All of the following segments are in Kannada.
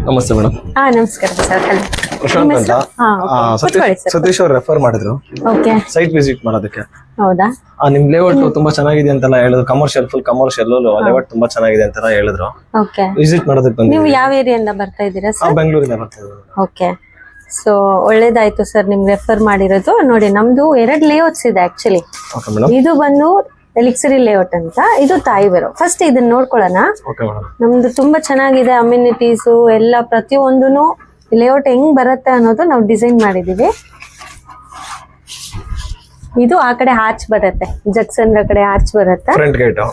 ನಮಸ್ತೆ ಮೇಡಮ್. ನಮಸ್ಕಾರ ಸರ್. ಪ್ರಶಾಂತ್ ಅಂತ ಸತೀಶ್ ಅವ್ರು ರೆಫರ್ ಮಾಡಿದ್ರು ಸೈಟ್ ವಿಸಿಟ್ ಮಾಡೋದಕ್ಕೆ. ಹೌದಾ? ನಿಮ್ ಲೇಔಟ್ ತುಂಬಾ ಚೆನ್ನಾಗಿದೆ ಅಂತೆಲ್ಲ ಹೇಳಿದ್ರು. ಕಮರ್ಷಿಯಲ್ ಫುಲ್ ಕಮರ್ಷಿಯಲ್ ಲೇಔಟ್ ತುಂಬಾ ಚೆನ್ನಾಗಿದೆ ಅಂತೆಲ್ಲ ಹೇಳಿದ್ರು. ವಿಸಿಟ್ ಮಾಡೋದಕ್ಕೆ ಬಂದಿದ್ದೀವಿ. ನೀವು ಯಾವ ಏರಿಯಾದಿಂದ ಬರ್ತಾ ಇದ್ದೀರಾ ಸರ್? ಬೆಂಗಳೂರಿಂದ ಬರ್ತಾ ಇದ್ದೀವಿ. ಓಕೆ, ಸೊ ಒಳ್ಳೇದಾಯ್ತು ಸರ್ ನಿಮ್ಗೆ ರೆಫರ್ ಮಾಡಿರೋದು. ನೋಡಿ, ನಮ್ದು 2 ಲೇಔಟ್ಸ್ ಇದೆ ಆಕ್ಚುಲಿ. ಇದು ಬಂದು ಎಲಿಕ್ಸರಿ ಲೇಔಟ್ ಅಂತ, ಇದು ತಾಯಿಬೇರು. ಫಸ್ಟ್ ಇದನ್ನ ನೋಡ್ಕೊಳ್ಳೋಣ. ನಮ್ದು ತುಂಬಾ ಚೆನ್ನಾಗಿದೆ, ಅಮ್ಯುನಿಟೀಸ್ ಎಲ್ಲ ಪ್ರತಿಯೊಂದೂ ಲೇಔಟ್ ಹೆಂಗ್ ಬರುತ್ತೆ ಅನ್ನೋದು ನಾವು ಡಿಸೈನ್ ಮಾಡಿದೀವಿ. ಇದು ಆ ಕಡೆ ಆರ್ಚ್ ಬರುತ್ತೆ, ಜಕ್ಸನ್ ಕಡೆ ಆರ್ಚ್ ಬರುತ್ತೆ,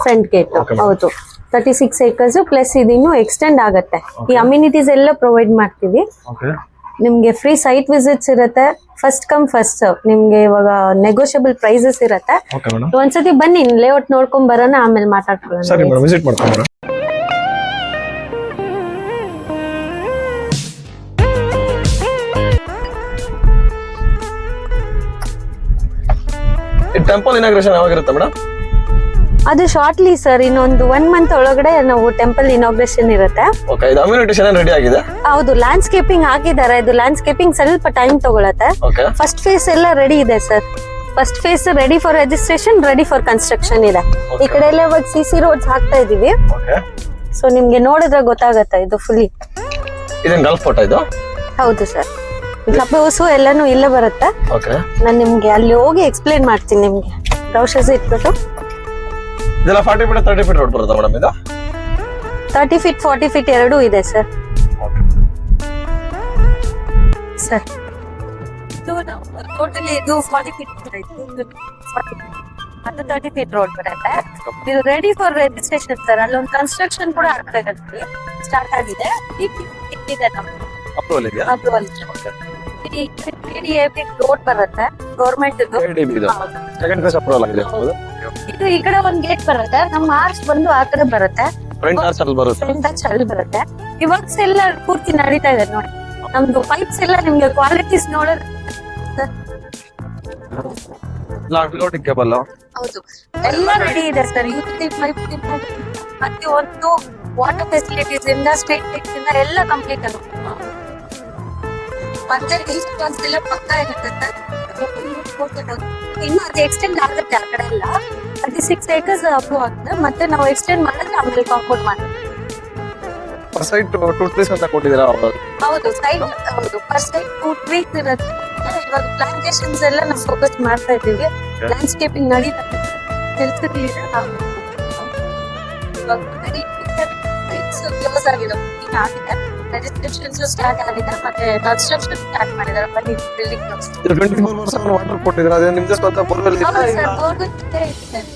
ಫ್ರಂಟ್ ಗೇಟ್. ಹೌದು, 36 acres ಪ್ಲಸ್ ಇದಿನ್ನು ಎಕ್ಸ್ಟೆಂಡ್ ಆಗುತ್ತೆ. ಈ ಅಮ್ಯುನಿಟೀಸ್ ಎಲ್ಲ ಪ್ರೊವೈಡ್ ಮಾಡ್ತೀವಿ. ನಿಮ್ಗೆ ಫ್ರೀ ಸೈಟ್ ವಿಸಿಟ್ಸ್ ಇರುತ್ತೆ. First come first serve. ನಿಮ್ಗೆ ಇವಾಗ ನೆಗೋಷಿಯಬಲ್ ಪ್ರೈಸಸ್ ಇರುತ್ತೆ. ಒಂದ್ಸತಿ ಬನ್ನಿ, ಲೇಔಟ್ ನೋಡ್ಕೊಂಡ್ ಬರೋಣ, ಆಮೇಲೆ ಮಾತಾಡ್ಕೊಳ್ಳೋಣ. ಟೆಂಪಲ್ ಇನಾಗ್ರೇಷನ್ ಯಾವಾಗಿರುತ್ತೆ ಮೇಡಮ್? ಅದು ಶಾರ್ಟ್ಲಿ ಸರ್, ಇನ್ನೊಂದು 1 month ಒಳಗಡೆ ನಾವು ಟೆಂಪಲ್ ಇನಾಗ್ರೇಷನ್ ಇರುತ್ತೆ. ರೆಡಿ ಆಗಿದೆ. ಹೌದು, ಲ್ಯಾಂಡ್ಸ್ಕೇಪಿಂಗ್ ಹಾಕಿದ್ದಾರೆ. ಇದು ಲ್ಯಾಂಡ್ಸ್ಕೇಪಿಂಗ್ ಸ್ವಲ್ಪ ಟೈಮ್ ತಗೊಳತ್ತೆ. ಫಸ್ಟ್ ಫೇಸ್ ಎಲ್ಲ ರೆಡಿ ಇದೆ sir. First phase ready for registration, ready for construction ಇದೆ. ಈ ಕಡೆ ಎಲ್ಲ ಇವಾಗ CC ರೋಡ್ಸ್ ಹಾಕ್ತಾ ಇದೀವಿ. ಸೊ ನಿಮ್ಗೆ ನೋಡಿದ್ರೆ ಗೊತ್ತಾಗತ್ತೆ ಇದು ಫುಲ್ಲಿ. ಹೌದು ಸರ್, ಕ್ಲಬ್ ಹೌಸ್ ಎಲ್ಲಾನು ಇಲ್ಲೇ ಬರುತ್ತೆ. ನಾನು ನಿಮ್ಗೆ ಅಲ್ಲಿ ಹೋಗಿ ಎಕ್ಸ್ಪ್ಲೇನ್ ಮಾಡ್ತೀನಿ. ನಿಮ್ಗೆ ಬ್ರೌಷರ್ಸ್ ಇಟ್ಬಿಟ್ಟು 40 feet 30 feet ರೋಡ್ ಬರುತ್ತೆ ಮೇಡಮ್. ಇದು 30 feet 40 feet ಎರಡೂ ಇದೆ ಸರ್. ಸರ್ ಟೋಟಲಿ ಇದು 40 feet ಅದು 30 feet ರೋಡ್ ಬರುತ್ತೆ. ಇದು ರೆಡಿ ಫಾರ್ ರಿಜಿಸ್ಟ್ರೇಷನ್ ಸರ್. ಅಲ್ಲೊಂದು ಕನ್ಸ್ಟ್ರಕ್ಷನ್ ಕೂಡ ಆಗ್ತಾ ಇದೆ, ಸ್ಟಾರ್ಟ್ ಆಗಿದೆ. ಅಪ್ರೂವಲ್ ರೋಡ್ ಬರುತ್ತೆ ಗೌರ್ಮೆಂಟ್. ಇದು ಈ ಕಡೆ ಒಂದ್ ಗೇಟ್ ಬರುತ್ತೆ. ನಮ್ಮ ಆರ್ಚ್ ಬಂದು ಆ ಕಡೆ ಬರುತ್ತೆ. ಫ್ರಂಟ್ ಆರ್ಚ್ ಅಲ್ಲಿ ಬರುತ್ತೆ. ಈ ವರ್ಕ್ಸ್ ಎಲ್ಲ ಪೂರ್ತಿ ನಡೀತಾ ಇದೆ ನೋಡಿ. ನಮ್ದು ಪೈಪ್ಸ್ ಎಲ್ಲ ನಿಮ್ಗೆ ಕ್ವಾಲಿಟೀಸ್ ನೋಡಿದ್ರೆ ಹೌದು ಎಲ್ಲ ರೆಡಿ ಇದೆ ಸರ್. ಯುಟಿಲಿಟಿ ಪೈಪ್ ಮತ್ತೆ ಒಂದು ವಾಟರ್ ಫೆಸಿಲಿಟೀಸ್ ಇಂದ ಸ್ಟೇಟ್ ಇಂದ ಎಲ್ಲ ಕಂಪ್ಲೀಟ್ ಆಗುತ್ತೆ. ಮತ್ತೆ ಎಲ್ಲ ಪಕ್ಕ ಇರುತ್ತೆ ಸರ್. ಇನ್ನು ಅದು ಎಕ್ಸ್ಟೆಂಡ್ ಆಗುತ್ತೆ. ಆ ಕಡೆ ಎಲ್ಲ 36 acres ಅಪ್ರೂವ್ ಆಗುತ್ತೆ. ಮತ್ತೆ ನಾವು ಎಕ್ಸ್ಟೆಂಡ್ ಮಾಡಿದ್ರೆ ಆಮೇಲೆ ಕಾಂಪೌಂಡ್ ಮಾಡ್ತೀವಿ. ಹೌದು, ಸೈಟ್ ಹೌದು. ಪರ್ ಸೈಟ್ 2 trees ಇರುತ್ತೆ. ಇವಾಗ ಪ್ಲಾಂಟೇಶನ್ಸ್ ಎಲ್ಲ ನಾವು ಫೋಕಸ್ ಮಾಡ್ತಾ ಇದ್ದೀವಿ. ಲ್ಯಾಂಡ್ಸ್ಕೇಪಿಂಗ್ ನಡೀತಾ ಕ್ಲೋಸ್ ಆಗಿದೆ, ರಿಜಿಸ್ಟ್ರೇಷನ್ಸ್ ಸ್ಟಾರ್ಟ್ ಆಗಿದೆ. ಮತ್ತೆ ಕನ್ಸ್ಟ್ರಕ್ಷನ್ ಸ್ಟಾರ್ಟ್ ಮಾಡಿದ್ದಾರೆ. ಬನ್ನಿ, ಬಿಲ್ಡಿಂಗ್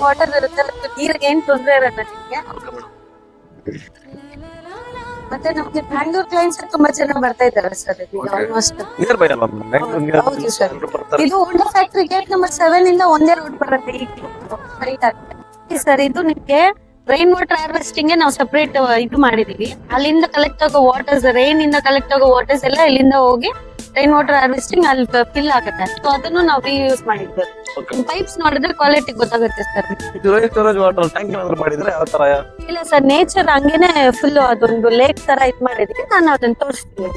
ವಾಟರ್ ಇರುತ್ತೆ, ನೀರಿಗೆ ಏನ್ ತೊಂದರೆ ಇರಲ್ಲ ನಿಮ್ಗೆ. ಮತ್ತೆ ನಮ್ಗೆ ಬ್ಯಾಂಗ್ಳೂರ್ ಕ್ಲೈಂಟ್ಸ್ ತುಂಬಾ ಜನ ಬರ್ತಾ ಇದ್ದಾರೆ ಸರ್. ಆಲ್ಮೋಸ್ಟ್ ಹೌದು ಸರ್. ಇದು ಹೋಂಡಾ ಫ್ಯಾಕ್ಟರಿ ಗೇಟ್ ನಂಬರ್ 7 ಇಂದ ಒಂದೇ ರೋಡ್ ಬರುತ್ತೆ ಸರ್. ಇದು ನಿಮ್ಗೆ ರೈನ್ ವಾಟರ್ ಹಾರ್ವೆಸ್ಟಿಂಗ್ ನಾವು ಸಪರೇಟ್ ಇದು ಮಾಡಿದೀವಿ. ಅಲ್ಲಿಂದ ಕಲೆಕ್ಟ್ ಆಗೋ ವಾಟರ್ಸ್, ರೈನ್ ಇಂದ ಕಲೆಕ್ಟ್ ಆಗೋ ವಾಟರ್ಸ್ ಎಲ್ಲ ಇಲ್ಲಿಂದ ಹೋಗಿ ರೈನ್ ವಾಟರ್ ಹಾರ್ವೆಸ್ಟಿಂಗ್ ಅಲ್ಲಿ ಫಿಲ್ ಆಗುತ್ತೆ. ಸೊ ಅದನ್ನು ನಾವು ರೀಯೂಸ್ ಮಾಡಿದ್ವಿ. ಪೈಪ್ಸ್ ನೋಡಿದ್ರೆ ಕ್ವಾಲಿಟಿ ಗೊತ್ತಾಗುತ್ತೆ ಸರ್. ಇಲ್ಲ ಸರ್, ನೇಚರ್ ಹಂಗೇನೆ ಫುಲ್ ಅದೊಂದು ಲೇಕ್ ತರ ಇದ್ ಮಾಡಿದೀವಿ. ನಾನು ಅದನ್ನ ತೋರಿಸ್ತೀನಿ.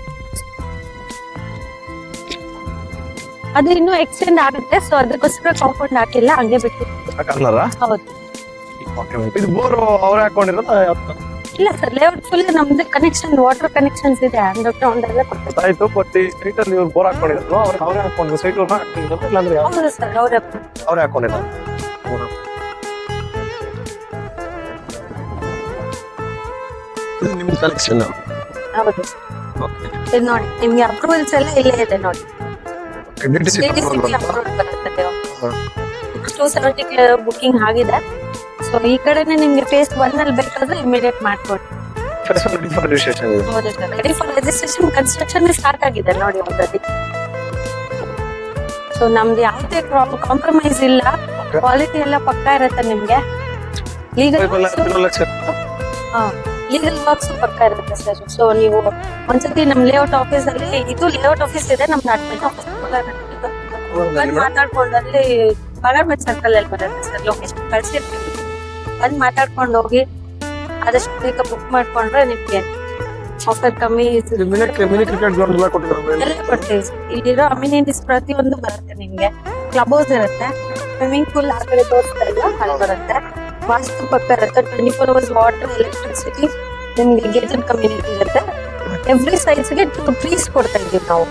ಅದು ಇನ್ನೂ ಎಕ್ಸ್ಟೆಂಡ್ ಆಗುತ್ತೆ. ಸೊ ಅದಕ್ಕೋಸ್ಕರ ಕಾಂಪೌಂಡ್ ಹಾಕಿಲ್ಲ, ಹಂಗೆ ಬಿಟ್ಟು. ಹೌದು. ಇಲ್ಲ ಸರ್, ಲೇಔಟ್ ಫುಲ್ ನಮ್ದು ಕನೆಕ್ಷನ್, ವಾಟರ್ ಕನೆಕ್ಷನ್ಸ್ ಇದೆ. ಅಂಡರ್ ಗ್ರೌಂಡ್ ಎಲ್ಲ ಹೌದು ಸರ್, ಅವರೇ ಹಾಕೊಂಡಿದ್ದಾರೆ. ಹೌದು ಇದು ನೋಡಿ, ನಿಮ್ಗೆ ಅಪ್ರೂವಲ್ಸ್ ಎಲ್ಲ ಇಲ್ಲೇ ಇದೆ ನೋಡಿ. 270 ಬುಕಿಂಗ್ ಆಗಿದೆ. ಸೊ ಈ ಕಡೆನೆ ನಿಮ್ಗೆ ಫೇಸ್ 1 ಅಲ್ಲಿ ಬೇಕಾದ್ರೆ ಇಮಿಡಿಯೇಟ್ ಮಾಡ್ಕೊಡಿ. Ready for registration, construction start ಆಗಿದೆ ನೋಡಿ ಆಲ್ರೆಡಿ. ಸೊ ನಮ್ದು ಯಾವುದೇ ಕಾಂಪ್ರಮೈಸ್ ಇಲ್ಲ. ಕ್ವಾಲಿಟಿ ಎಲ್ಲ ಪಕ್ಕಾ ಇರುತ್ತೆ ನಿಮ್ಗೆ. ಲೀಗಲ್ ವರ್ಕ್ಸ್ ಪಕ್ಕಾ ಇರುತ್ತೆ ಸರ್. ಸೊ ನೀವು ಒಂದ್ಸತಿ ನಮ್ ಲೇಔಟ್ ಆಫೀಸ್ ಅಲ್ಲಿ, ಇದು ಲೇಔಟ್ ಆಫೀಸ್ ಇದೆ, ನಮ್ದು ಅಡ್ಮಿನ್ ಆಫೀಸ್ ಮಾತಾಡ್ಕೊಂಡು ಅಲ್ಲಿ ಬಾಗರ್ಮೆಂಟ್ ಸರ್ಕಲ್ ಅಲ್ಲಿ ಬರುತ್ತೆ ಸರ್. ಲೊಕೇಶನ್ ಕಳ್ಸಿರ್ತೀವಿ, ಬಂದ್ ಮಾತಾಡ್ಕೊಂಡು ಹೋಗಿ ಆದಷ್ಟು ಬೇಗ ಬುಕ್ ಮಾಡ್ಕೊಂಡ್ರೆ ನಿಮ್ಗೆ ಆಫರ್ ಕಮ್ಮಿ ಮಿನಿ ಕ್ರಿಕೆಟ್ ಗ್ರೌಂಡ್ ಎಲ್ಲ ಕೊಟ್ಟಿದ್ದಾರೆ ಎಲ್ಲ ಕೊಡ್ತೀವಿ. ಇಲ್ಲಿರೋ ಅಮ್ಯುನಿಟೀಸ್ ಪ್ರತಿಯೊಂದು ಬರುತ್ತೆ ನಿಮ್ಗೆ. ಕ್ಲಬ್ ಹೌಸ್ ಇರುತ್ತೆ, ಸ್ವಿಮ್ಮಿಂಗ್ ಪೂಲ್ ಆ ಕಡೆ ತೋರಿಸ್ತಾ ಇಲ್ಲ ಅಲ್ಲಿ ಬರುತ್ತೆ. ವಾಸ್ತು ಪಕ್ಕ ಇರುತ್ತೆ, 24 hours ವಾಟರ್, ಎಲೆಕ್ಟ್ರಿಸಿಟಿ, ನಿಮ್ಗೆ ಗೇಟೆಡ್ ಕಮ್ಯುನಿಟಿ ಇರುತ್ತೆ. ಎವ್ರಿ ಸೈಡ್ಸ್ಗೆ 2 trees ಕೊಡ್ತಾ ಇದೀವಿ ನಾವು.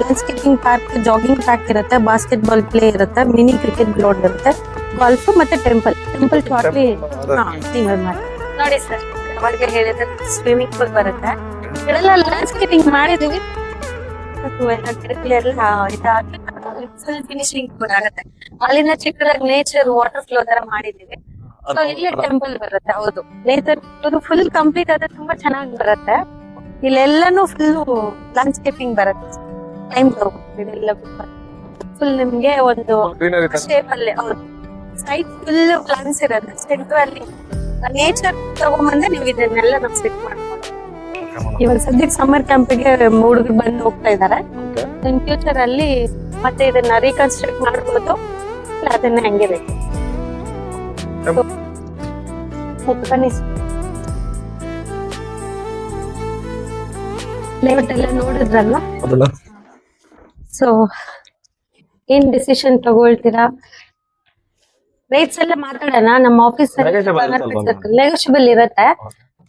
ಲ್ಯಾಂಡ್ಸ್ಕೇಪಿಂಗ್ ಪಾರ್ಕ್, ಜಾಗಿಂಗ್ ಟ್ರ್ಯಾಕ್ ಇರುತ್ತೆ, ಬಾಸ್ಕೆಟ್ ಬಾಲ್ ಪ್ಲೇ ಇರುತ್ತೆ, ಮಿನಿ ಕ್ರಿಕೆಟ್ ಗ್ರೌಂಡ್ ಇರುತ್ತೆ, ಗಾಲ್ಫ್ ಮತ್ತೆ ಟೆಂಪಲ್ ಶಾರ್ಟ್ಲಿ ನೋಡಿ ಸರ್. ಅವಾಗ ಹೇಳಿದ್ರೆ ಸ್ವಿಮ್ಮಿಂಗ್ ಪೂಲ್ ಬರುತ್ತೆ. ಇದೆಲ್ಲ ಲ್ಯಾಂಡ್ಸ್ಕೇಪಿಂಗ್ ಮಾಡಿದೀವಿ, ಇದಾಗಿ ಫುಲ್ ಫಿನಿಶಿಂಗ್ ಕೂಡ ಆಗುತ್ತೆ. ಅಲ್ಲಿಂದ ಚಿಕ್ಕದಾಗಿ ನೇಚರ್ ವಾಟರ್ ಫ್ಲೋ ತರ ಮಾಡಿದೀವಿ. ಸೊ ಇಲ್ಲೇ ಟೆಂಪಲ್ ಬರುತ್ತೆ. ಹೌದು, ನೇಚರ್ ಫುಲ್ ಕಂಪ್ಲೀಟ್ ಆದ್ರೆ ತುಂಬಾ ಚೆನ್ನಾಗಿ ಬರುತ್ತೆ. ಇಲ್ಲೆಲ್ಲಾನು ಫುಲ್ ಲ್ಯಾಂಡ್ಸ್ಕೇಪಿಂಗ್ ಬರುತ್ತೆ. ಟೈಮ್ ತಗೋತೀವಿ ಇದೆಲ್ಲ ಫುಲ್ ನಿಮ್ಗೆ ಒಂದು ಶೇಪ್ ಅಲ್ಲಿ. ಹೌದು, ಸೈಡ್ ಫುಲ್ ಪ್ಲಾನ್ಸ್ ಇರುತ್ತೆ. ಸೆಂಟರ್ ಅಲ್ಲಿ ನೇಚರ್ ತಗೊಂಬಂದ್ರೆ ನೀವು ಇದನ್ನೆಲ್ಲ ನಾವು ಸೆಟ್ ಮಾಡ್ಕೊಂಡು ಇವಾಗ ಸದ್ಯಕ್ಕೆ ಸಮ್ಮರ್ ಕ್ಯಾಂಪಿಗೆ ಹುಡುಗರು ಬಂದು ಹೋಗ್ತಾ ಇದಾರೆ. ಇನ್ ಫ್ಯೂಚರ್ ಅಲ್ಲಿ ಮತ್ತೆ ಇದನ್ನ ರೀಕನ್ಸ್ಟ್ರಕ್ಟ್ ಮಾಡ್ಬೋದು, ಇಲ್ಲ ಅದನ್ನ ಹಂಗೆ ಬೇಕು. ಬನ್ನಿ, ಲೇಔಟ್ ಎಲ್ಲ ನೋಡಿದ್ರಲ್ವಾ? ಸೊ ಏನ್ ಡಿಸಿಷನ್ ತಗೊಳ್ತೀರಾ? ರೇಟ್ಸ್ ಎಲ್ಲ ಮಾತಾಡೋಣ. ನಮ್ಮ ಆಫೀಸ್ ನೆಗೋಷಿಯಬಲ್ ಇರುತ್ತೆ.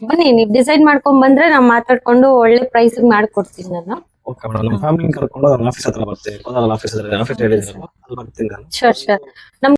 ಬನ್ನಿ, ನೀವು ಡಿಸೈಡ್ ಮಾಡ್ಕೊಂಡ್ ಬಂದ್ರೆ ನಾವು ಮಾತಾಡ್ಕೊಂಡು ಒಳ್ಳೆ ಪ್ರೈಸ್ ಮಾಡ್ಕೊಡ್ತೀನಿ ನಾನು. ಓಕೆ ಮೇಡಮ್, ನಮ್ಮ ಫ್ಯಾಮಿಲಿ ಕರ್ಕೊಂಡು ಆಫೀಸ್ ಹತ್ರ ಬರ್ತೀವಿ. ಆಫೀಸ್ ಹೇಳಿದ್ರು, ಆಫೀಸ್ ಹೇಳಿದ್ರು, ಅಲ್ಲಿ ಬರ್ತೀನಿ ನಾನು. ಶೋರ್ ನಮ್